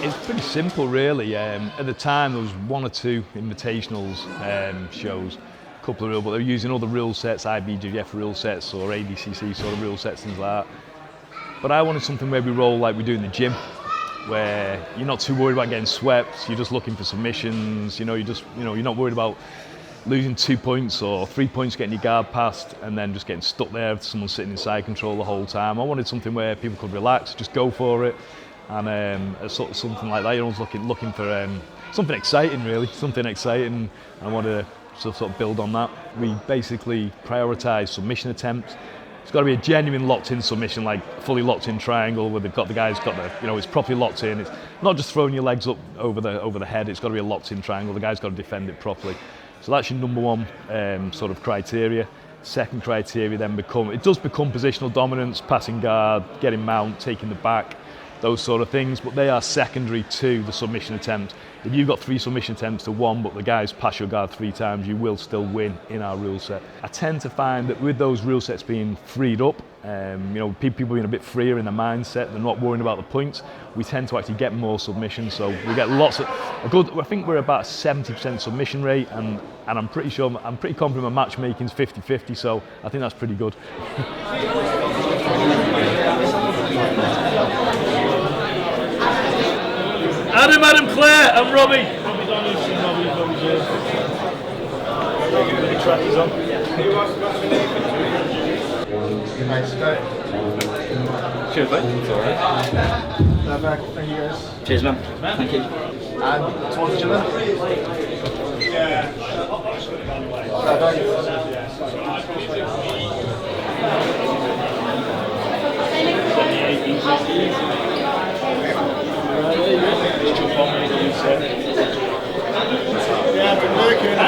It's pretty simple, really. At the time, there was 1 or 2 invitationals shows, a couple of real, but they were using all the rule sets, IBJJF rule sets or ADCC sort of rule sets, things like that. But I wanted something where we roll like we do in the gym, where you're not too worried about getting swept. You're just looking for submissions. You're not worried about losing 2 points or 3 points, getting your guard passed, and then just getting stuck there with someone sitting in side control the whole time. I wanted something where people could relax, just go for it, and sort of something like that. You're always looking for something exciting, really, something exciting. I want to sort of build on that. We basically prioritise submission attempts. It's got to be a genuine locked-in submission, like fully locked-in triangle, where the guy's got the, it's properly locked in. It's not just throwing your legs up over the head. It's got to be a locked-in triangle. The guy's got to defend it properly. So that's your number one sort of criteria. Second criteria then it does become positional dominance, passing guard, getting mount, taking the back, those sort of things, but they are secondary to the submission attempt. If you've got 3 submission attempts to 1, but the guys pass your guard 3 times, you will still win in our rule set. I tend to find that with those rule sets being freed up, people being a bit freer in their mindset, they're not worrying about the points, we tend to actually get more submissions. So we get lots of I think we're about a 70% submission rate, and I'm pretty confident my matchmaking's 50-50, so I think that's pretty good. Adam, Claire, and Robbie. Robbie Donaldson, Robbie's here. The track is on. Cheers, mate. It's alright. Thank you guys. Cheers, man. Thank you. And towards each other? Yeah. Yeah, I've been working in the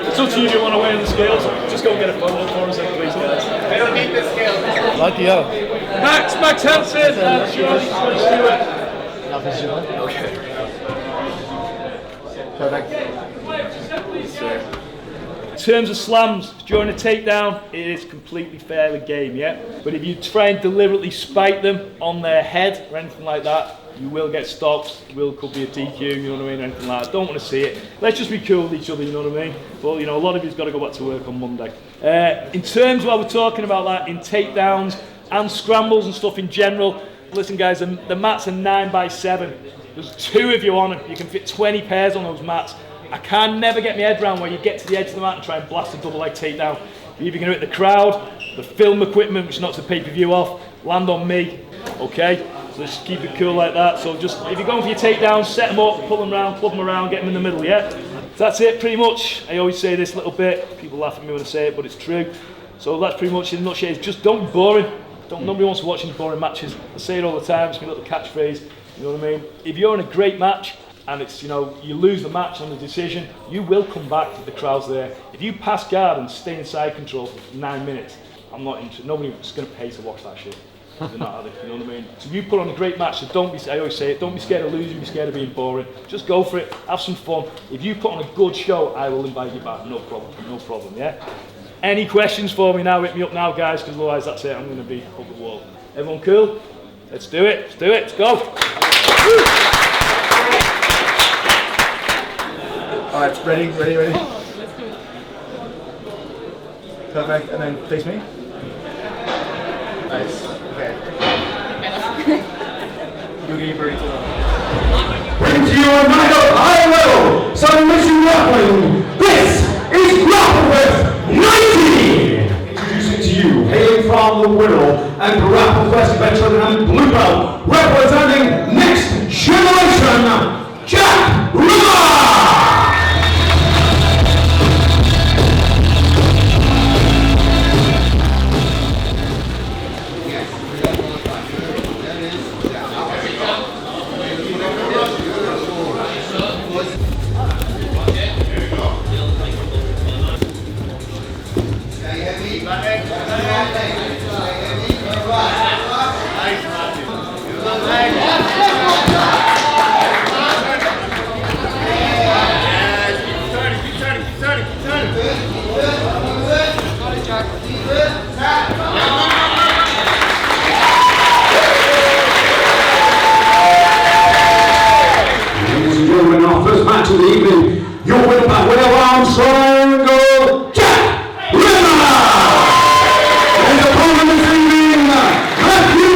It's up to you if you want to weigh on the scales. Just go and get a photo for us, please, guys. I don't need the scales. Like the other. Max Hansen and Sean Stewart. Okay. Perfect. In terms of slams, during a takedown, it is completely fair the game, yeah? But if you try and deliberately spike them on their head or anything like that, you will get stopped. Could be a DQ, you know what I mean, or anything like that. Don't want to see it. Let's just be cool with each other, you know what I mean? But, a lot of you's got to go back to work on Monday. In terms while we're talking about that, in takedowns and scrambles and stuff in general, listen guys, the mats are 9x7. There's 2 of you on them. You can fit 20 pairs on those mats. I can never get my head around where you get to the edge of the mat and try and blast a double leg takedown. You're either going to hit the crowd, the film equipment, which knocks the pay-per-view off, land on me, okay? So just keep it cool like that. So just, if you're going for your takedowns, set them up, pull them around, club them around, get them in the middle, yeah? So that's it, pretty much. I always say this little bit, people laugh at me when I say it, but it's true. So that's pretty much in a nutshell. Just don't be boring. Nobody wants to watch these boring matches. I say it all the time, it's my little catchphrase, you know what I mean? If you're in a great match, and it's, you lose the match on the decision, you will come back to the crowds there. If you pass guard and stay in side control for 9 minutes, I'm not interested. Nobody's going to pay to watch that shit. They're not, are they? You know what I mean? So if you put on a great match, so I always say it, don't be scared of losing, be scared of being boring. Just go for it, have some fun. If you put on a good show, I will invite you back, no problem, yeah? Any questions for me now? Hit me up now, guys, because otherwise that's it, I'm going to be up the wall. Everyone cool? Let's do it, let's go. Woo! Alright, ready? Perfect, and then face me. Nice, okay. You get your birdie to Bring to you a night of high level submission grappling. This is Grapplefest 90! Introducing to you, hailing from the Whittle and Grapplefest veteran and blue belt, representing next generation, Jack Rima! turning. triangle, Jack Rimmer! His opponent is leaving Matthew.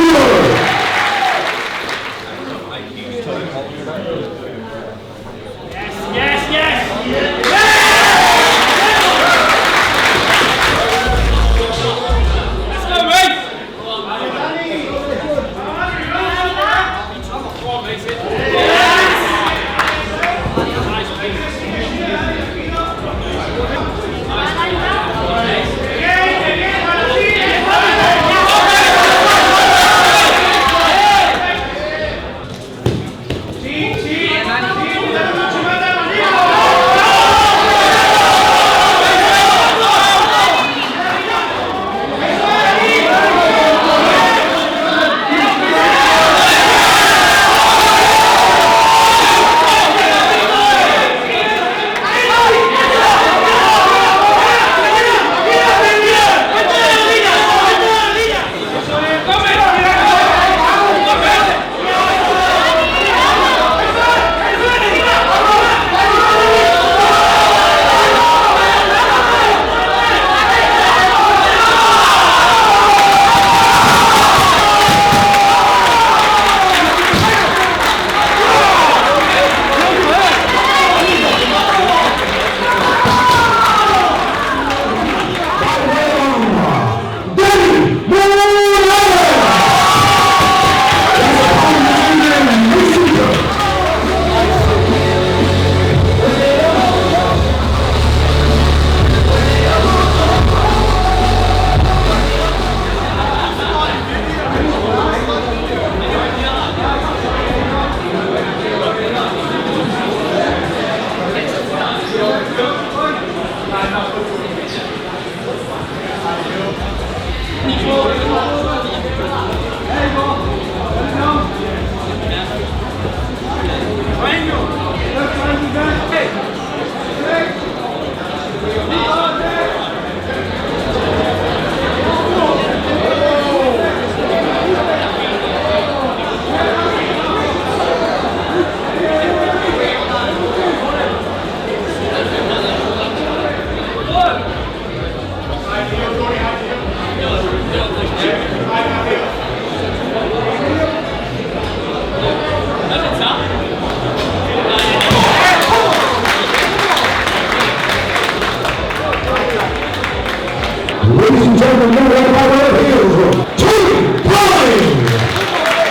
Ladies and gentlemen, you're right by the heels. Tony Klein!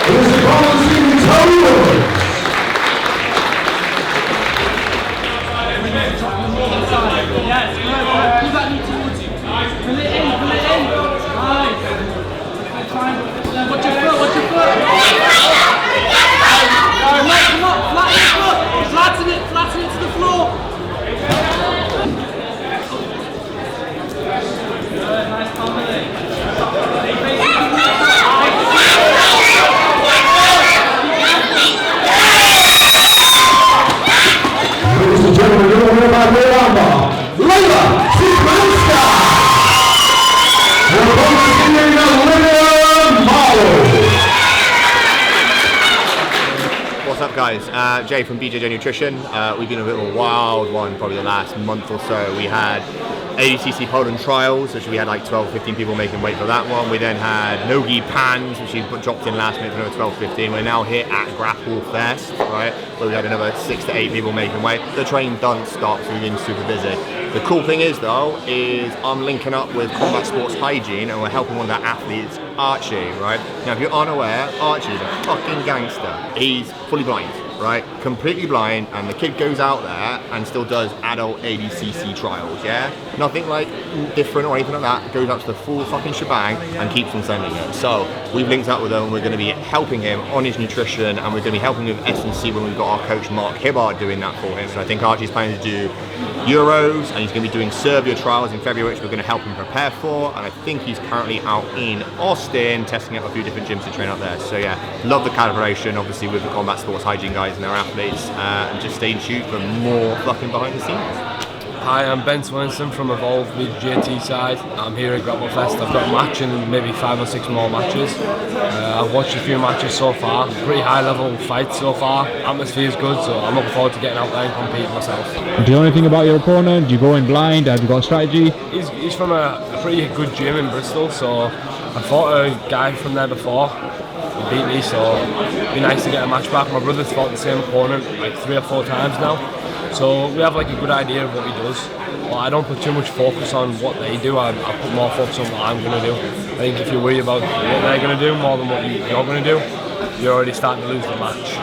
It is the Collins Stephen Tony Williams. Watch your foot, watch your foot! Come on, flatten your foot! Flatten it to the floor! Nice combination. Ladies and gentlemen, you're here by way number. Layla Sequenska! We're both seeing the winner model. What's up, guys? Jay from BJJ Nutrition. We've been a bit of a wild one probably the last month or so. We had ADCC Poland trials, which we had like 12-15 people making weight for that one. We then had Nogi Pans, which we dropped in last minute for another 12-15. We're now here at Grapplefest, right, where we had another 6 to 8 people making weight. The train doesn't stop, so we've been super busy. The cool thing is though, is I'm linking up with Combat Sports Hygiene and we're helping one of their athletes, Archie, right? Now if you're unaware, Archie's a fucking gangster. He's fully blind, right? Completely blind, and the kid goes out there and still does adult ADCC trials, yeah? Nothing like different or anything like that. Goes up to the full fucking shebang and keeps on sending it. So we've linked up with him and we're going to be helping him on his nutrition, and we're going to be helping him with S&C when we've got our coach Mark Hibbard doing that for him. So I think Archie's planning to do Euros, and he's going to be doing Serbia trials in February, which we're going to help him prepare for. And I think he's currently out in Austin testing out a few different gyms to train out there. So yeah, love the collaboration obviously with the Combat Sports Hygiene guys and their athletes, and just stay tuned for more fucking behind the scenes. Hi, I'm Ben Swinson from Evolve with JT side. I'm here at Grapplefest. I've got a match and maybe 5 or 6 more matches. I've watched a few matches so far. Pretty high level fights so far. Atmosphere is good, so I'm looking forward to getting out there and competing myself. Do you know anything about your opponent? Do you go in blind? Have you got a strategy? He's from a pretty good gym in Bristol, so I fought a guy from there before. He beat me, so it'd be nice to get a match back. My brother's fought the same opponent like 3 or 4 times now. So we have like a good idea of what he does. Well, I don't put too much focus on what they do. I put more focus on what I'm going to do. I think if you're worried about what they're going to do more than what you're going to do, you're already starting to lose the match.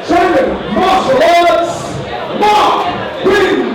Champion Martial Arts, Mark Green.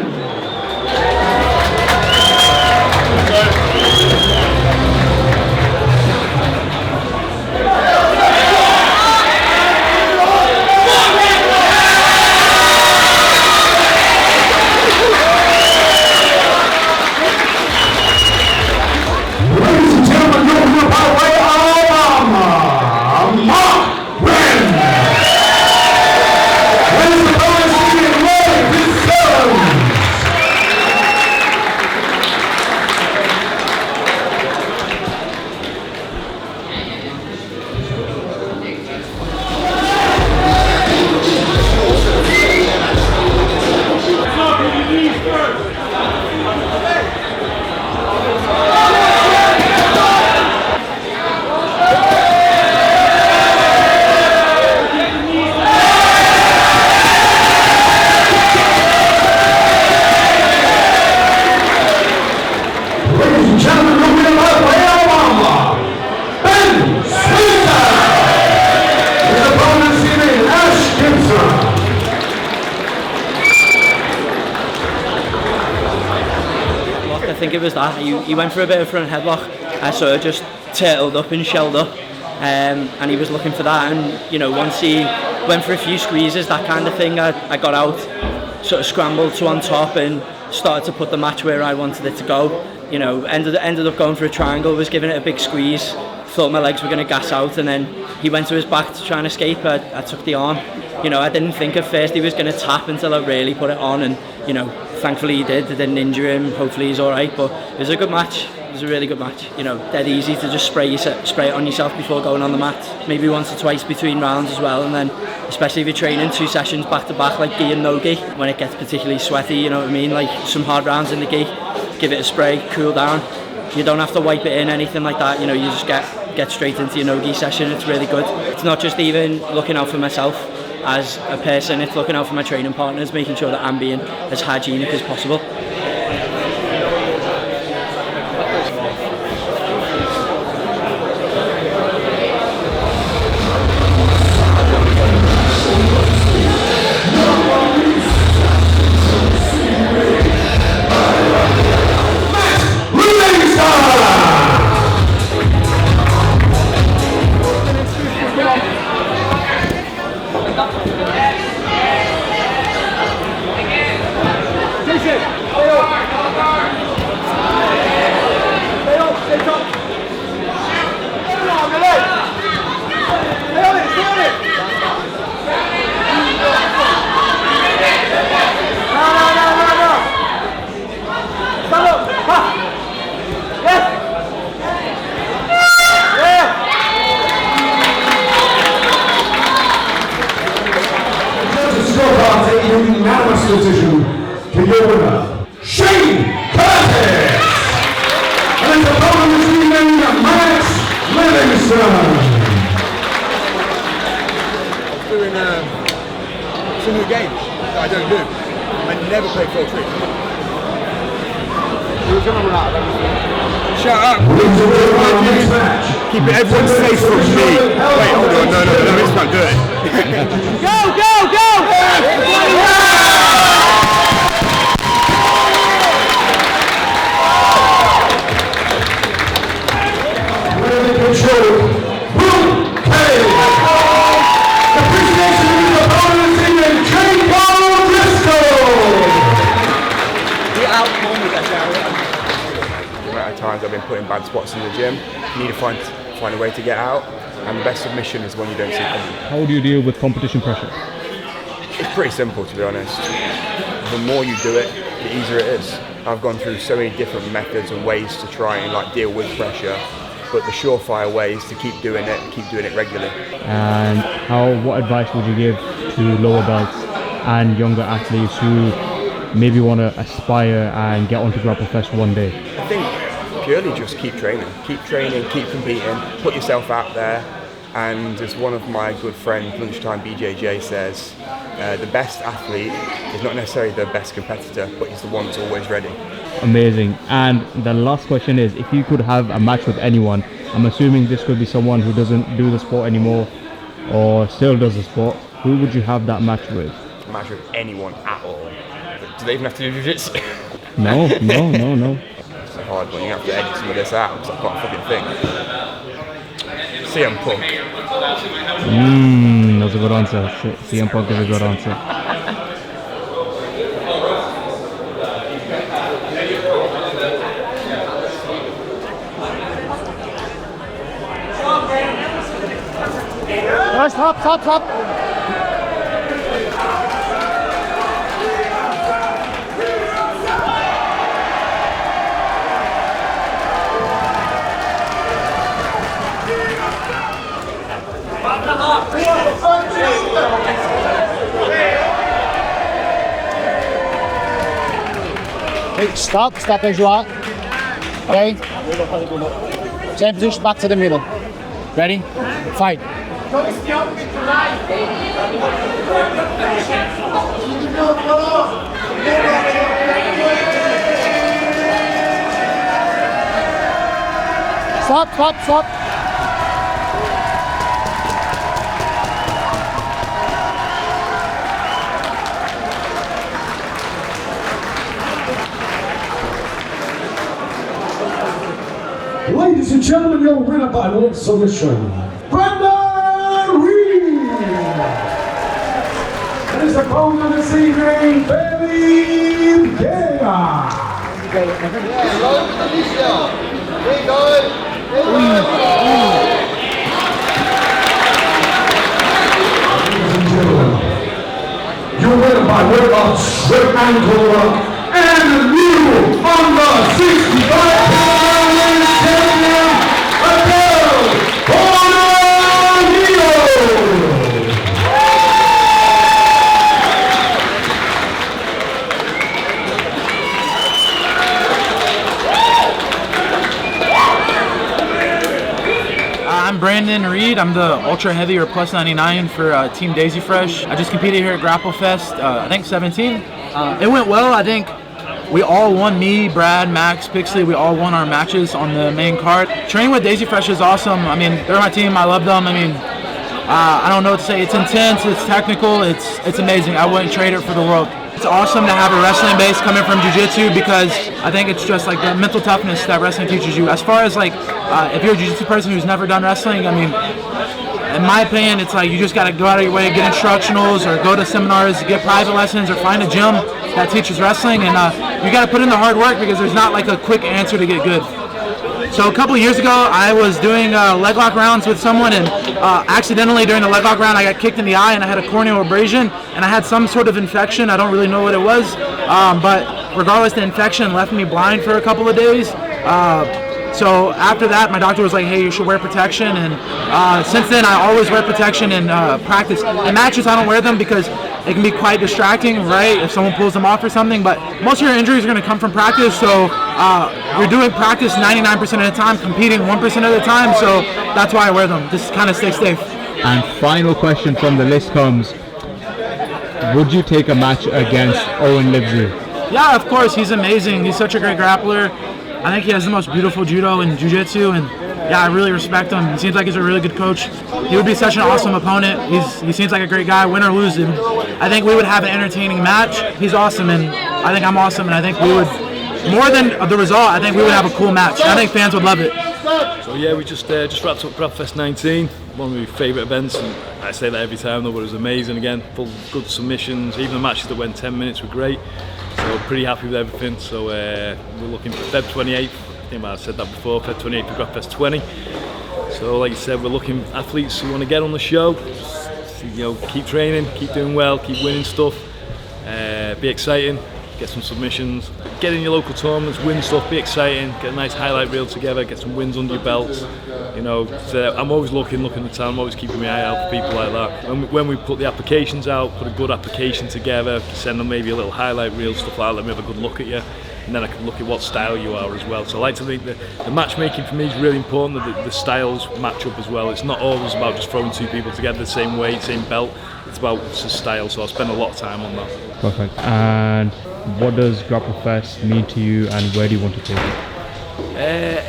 I think it was that. He went for a bit of front headlock. I sort of just turtled up and shelled up, and he was looking for that. And you know, once he went for a few squeezes, that kind of thing, I got out, sort of scrambled to on top and started to put the match where I wanted it to go. You know, ended up going for a triangle, was giving it a big squeeze, thought my legs were going to gas out, and then he went to his back to try and escape. I took the arm. You know, I didn't think at first he was going to tap until I really put it on, and you know, thankfully he did. I didn't injure him. Hopefully he's all right. But it was a good match. It was a really good match. You know, dead easy to just spray it on yourself before going on the mat. Maybe once or twice between rounds as well, and then especially if you're training 2 sessions back to back like gi and no gi, when it gets particularly sweaty, you know what I mean, like some hard rounds in the gi, give it a spray, cool down. You don't have to wipe it in, anything like that. You know, you just get straight into your no gi session. It's really good. It's not just even looking out for myself as a person, it's looking out for my training partners, making sure that I'm being as hygienic as possible. Unanimous decision to your winner, Shane Curtis! And his opponent is named Max Livingston! It's a new game that I don't do. I never play full trick. Who's going to run out of everything? Shut up! Keep it everyone safe from me. Wait, hold on, no, it's not good. Go! Control. Boom! Hey! Appreciation of his opponents in Jacob Bristol! At times I've been put in bad spots in the gym. You need to find a way to get out, and the best submission is one you don't see coming. How do you deal with competition pressure? It's pretty simple, to be honest. The more you do it, the easier it is. I've gone through so many different methods and ways to try and like deal with pressure, but the surefire way is to keep doing it and keep doing it regularly. And what advice would you give to lower belts and younger athletes who maybe want to aspire and get onto Grapplefest one day? I think purely just keep training, keep competing, put yourself out there. And as one of my good friends, Lunchtime BJJ, says, the best athlete is not necessarily the best competitor, but he's the one that's always ready. Amazing. And the last question is, if you could have a match with anyone, I'm assuming this could be someone who doesn't do the sport anymore or still does the sport, who would you have that match with? A match with anyone at all. Do they even have to do jiu-jitsu? No. It's a hard one. You have to edit some of this out because I can't fucking think. CM Punk. That's a good answer. CM Punk is a good answer. Stop. Hey, stop as you are. Okay? Same position, back to the middle. Ready? Fight. Stop. Ladies and gentlemen, your winner by one submission, Brendan Reed. And his opponent this evening, Baby Gaya. Your winner by way of straight ankle lock and new on the 65-pound champion, Pedigo I'm Brandon Reed. I'm the ultra heavy or plus 99 for Team Daisy Fresh. I just competed here at Grapplefest, I think 17. It went well. I think we all won, me, Brad, Max, Pixley, we all won our matches on the main card. Training with Daisy Fresh is awesome. I mean, they're my team, I love them. I mean, I don't know what to say. It's intense, it's technical, it's amazing. I wouldn't trade it for the world. It's awesome to have a wrestling base coming from jiu-jitsu because I think it's just like the mental toughness that wrestling teaches you. As far as like, if you're a jiu-jitsu person who's never done wrestling, I mean, in my opinion, it's like you just got to go out of your way, get instructionals or go to seminars, get private lessons or find a gym that teaches wrestling, and you got to put in the hard work because there's not like a quick answer to get good. So a couple of years ago, I was doing leg lock rounds with someone, and accidentally during the leg lock round, I got kicked in the eye and I had a corneal abrasion, and I had some sort of infection. I don't really know what it was, but regardless, the infection left me blind for a couple of days. So after that, my doctor was like, hey, you should wear protection, and since then, I always wear protection in practice. In matches, I don't wear them because it can be quite distracting, right, if someone pulls them off or something, but most of your injuries are going to come from practice, so you're doing practice 99% of the time, competing 1% of the time, so that's why I wear them, just kind of stay safe. And final question from the list comes, would you take a match against Owen Livesey? Yeah, of course, he's amazing, he's such a great grappler. I think he has the most beautiful judo and jiu-jitsu, and yeah, I really respect him. He seems like he's a really good coach. He would be such an awesome opponent. He seems like a great guy, win or lose him. I think we would have an entertaining match. He's awesome, and I think I'm awesome, and I think we would, more than the result, I think we would have a cool match. I think fans would love it. So yeah, we just wrapped up Grapplefest 19, one of my favourite events, and I say that every time though, but it was amazing again, full good submissions, even the matches that went 10 minutes were great. So pretty happy with everything. So we're looking for Feb 28th. I think I said that before. Feb 28th for Grapplefest 20. So like you said, we're looking athletes who want to get on the show. keep training, keep doing well, keep winning stuff, be exciting, get some submissions, get in your local tournaments, win stuff, be exciting, get a nice highlight reel together, get some wins under your belts. So I'm always looking at the town, I'm always keeping my eye out for people like that. When we put the applications out, put a good application together, send them maybe a little highlight reel, stuff like that, let me have a good look at you. And then I can look at what style you are as well. So I like to think that the matchmaking for me is really important, that the styles match up as well. It's not always about just throwing two people together the same weight, same belt. It's about the style, so I spend a lot of time on that. Perfect. And what does Grapplefest mean to you, and where do you want to take it?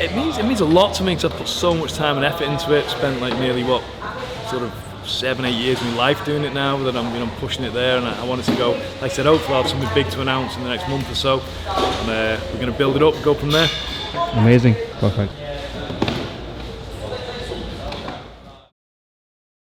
It means a lot to me because I've put so much time and effort into it. Spent like nearly 7-8 years of my life doing it now, that I'm pushing it there, and I want it to go, like I said, hopefully I'll have something big to announce in the next month or so, and we're going to build it up and go from there. Amazing. Perfect.